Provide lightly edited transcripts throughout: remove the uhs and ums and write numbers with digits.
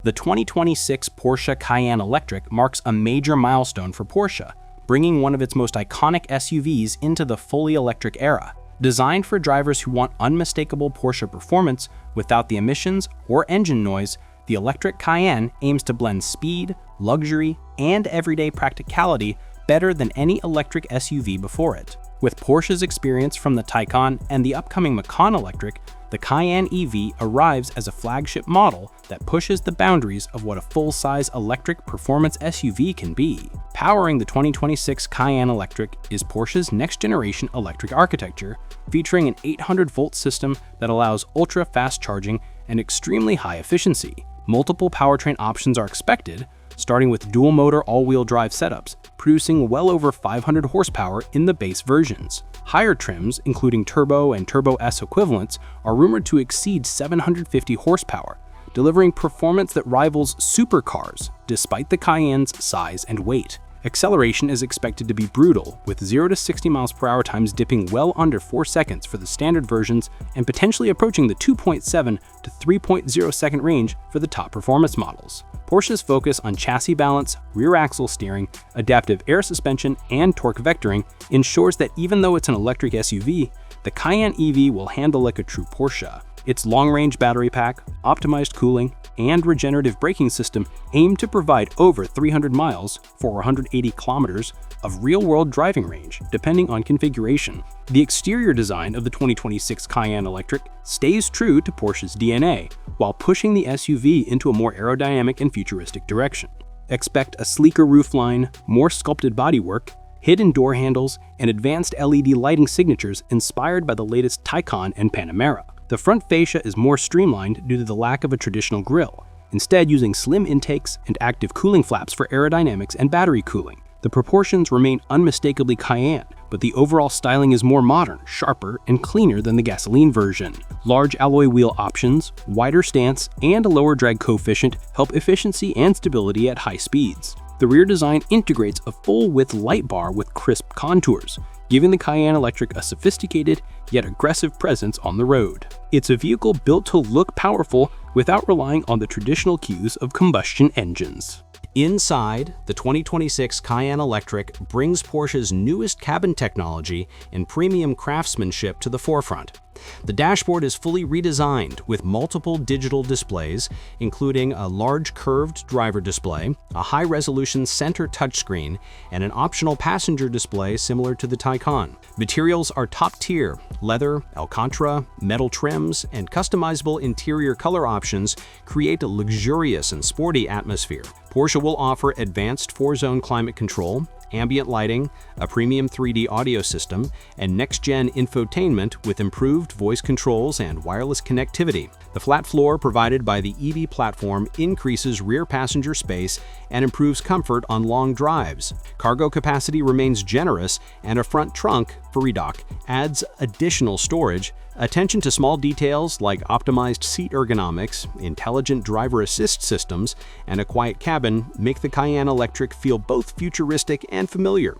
The 2026 Porsche Cayenne Electric marks a major milestone for Porsche, bringing one of its most iconic SUVs into the fully electric era. Designed for drivers who want unmistakable Porsche performance without the emissions or engine noise, the electric Cayenne aims to blend speed, luxury, and everyday practicality better than any electric SUV before it. With Porsche's experience from the Taycan and the upcoming Macan Electric, the Cayenne EV arrives as a flagship model that pushes the boundaries of what a full-size electric performance SUV can be. Powering the 2026 Cayenne Electric is Porsche's next-generation electric architecture, featuring an 800-volt system that allows ultra-fast charging and extremely high efficiency. Multiple powertrain options are expected, starting with dual-motor all-wheel drive setups, producing well over 500 horsepower in the base versions. Higher trims, including Turbo and Turbo S equivalents, are rumored to exceed 750 horsepower, delivering performance that rivals supercars, despite the Cayenne's size and weight. Acceleration is expected to be brutal, with 0 to 60 miles per hour times dipping well under 4 seconds for the standard versions and potentially approaching the 2.7 to 3.0 second range for the top performance models. Porsche's focus on chassis balance, rear axle steering, adaptive air suspension, and torque vectoring ensures that even though it's an electric SUV, the Cayenne EV will handle like a true Porsche. Its long-range battery pack, optimized cooling, and regenerative braking system aim to provide over 300 miles, 480 kilometers, of real-world driving range, depending on configuration. The exterior design of the 2026 Cayenne Electric stays true to Porsche's DNA, while pushing the SUV into a more aerodynamic and futuristic direction. Expect a sleeker roofline, more sculpted bodywork, hidden door handles, and advanced LED lighting signatures inspired by the latest Taycan and Panamera. The front fascia is more streamlined due to the lack of a traditional grille, instead using slim intakes and active cooling flaps for aerodynamics and battery cooling. The proportions remain unmistakably Cayenne, but the overall styling is more modern, sharper, and cleaner than the gasoline version. Large alloy wheel options, wider stance, and a lower drag coefficient help efficiency and stability at high speeds. The rear design integrates a full-width light bar with crisp contours, giving the Cayenne Electric a sophisticated yet aggressive presence on the road. It's a vehicle built to look powerful without relying on the traditional cues of combustion engines. Inside, the 2026 Cayenne Electric brings Porsche's newest cabin technology and premium craftsmanship to the forefront. The dashboard is fully redesigned with multiple digital displays, including a large curved driver display, a high-resolution center touchscreen, and an optional passenger display similar to the Taycan. Materials are top-tier: leather, Alcantara, metal trims, and customizable interior color options create a luxurious and sporty atmosphere. Porsche will offer advanced 4-zone climate control, ambient lighting, a premium 3D audio system, and next-gen infotainment with improved voice controls and wireless connectivity. The flat floor provided by the EV platform increases rear passenger space and improves comfort on long drives. Cargo capacity remains generous, and a front trunk, for redock, adds additional storage. Attention to small details like optimized seat ergonomics, intelligent driver assist systems, and a quiet cabin make the Cayenne Electric feel both futuristic and familiar.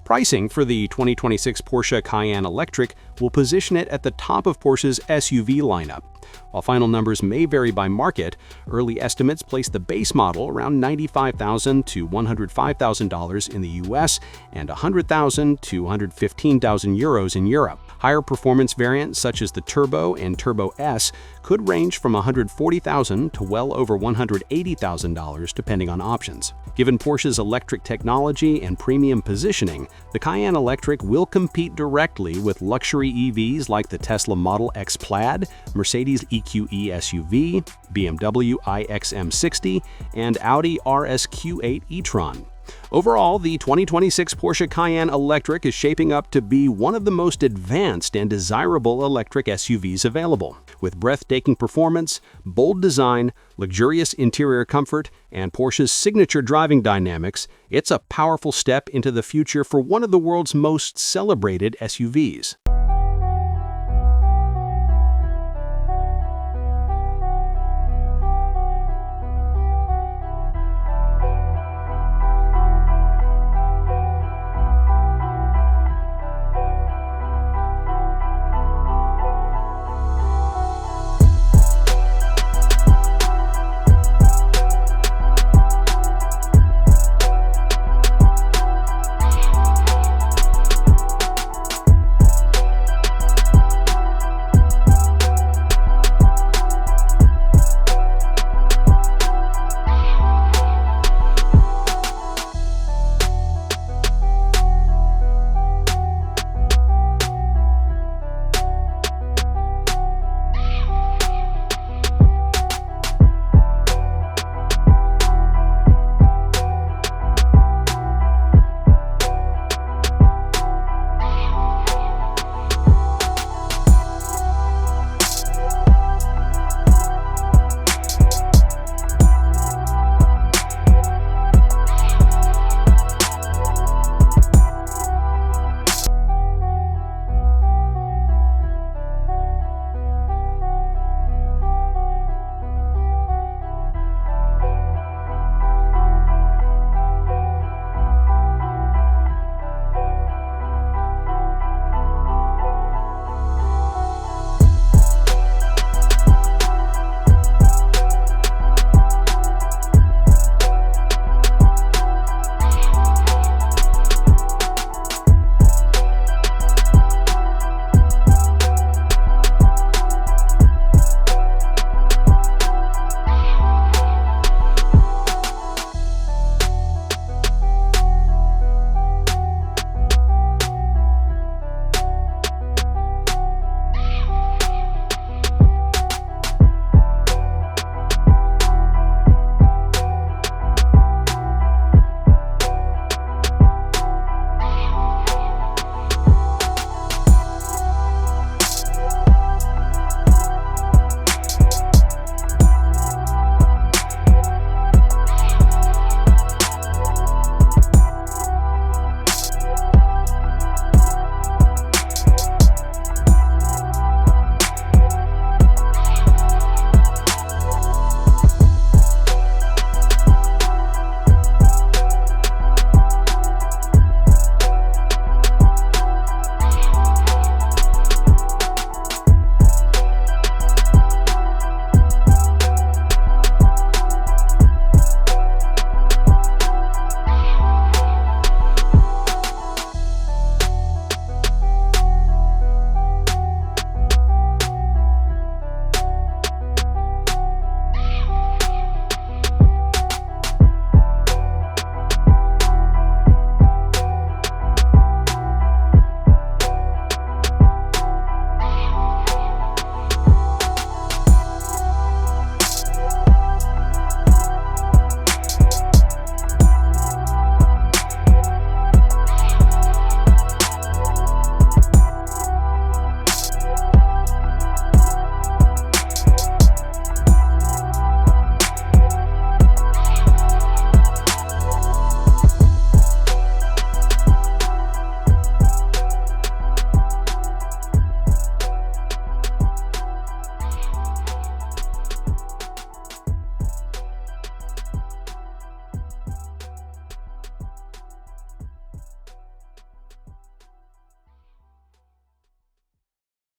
Pricing for the 2026 Porsche Cayenne Electric will position it at the top of Porsche's SUV lineup. While final numbers may vary by market, early estimates place the base model around $95,000 to $105,000 in the US and $100,000 to €115,000 in Europe. Higher performance variants such as the Turbo and Turbo S could range from $140,000 to well over $180,000 depending on options. Given Porsche's electric technology and premium positioning, the Cayenne Electric will compete directly with luxury EVs like the Tesla Model X Plaid, Mercedes EQE SUV, BMW iX-M60, and Audi RSQ8 e-tron. Overall, the 2026 Porsche Cayenne Electric is shaping up to be one of the most advanced and desirable electric SUVs available. With breathtaking performance, bold design, luxurious interior comfort, and Porsche's signature driving dynamics, it's a powerful step into the future for one of the world's most celebrated SUVs.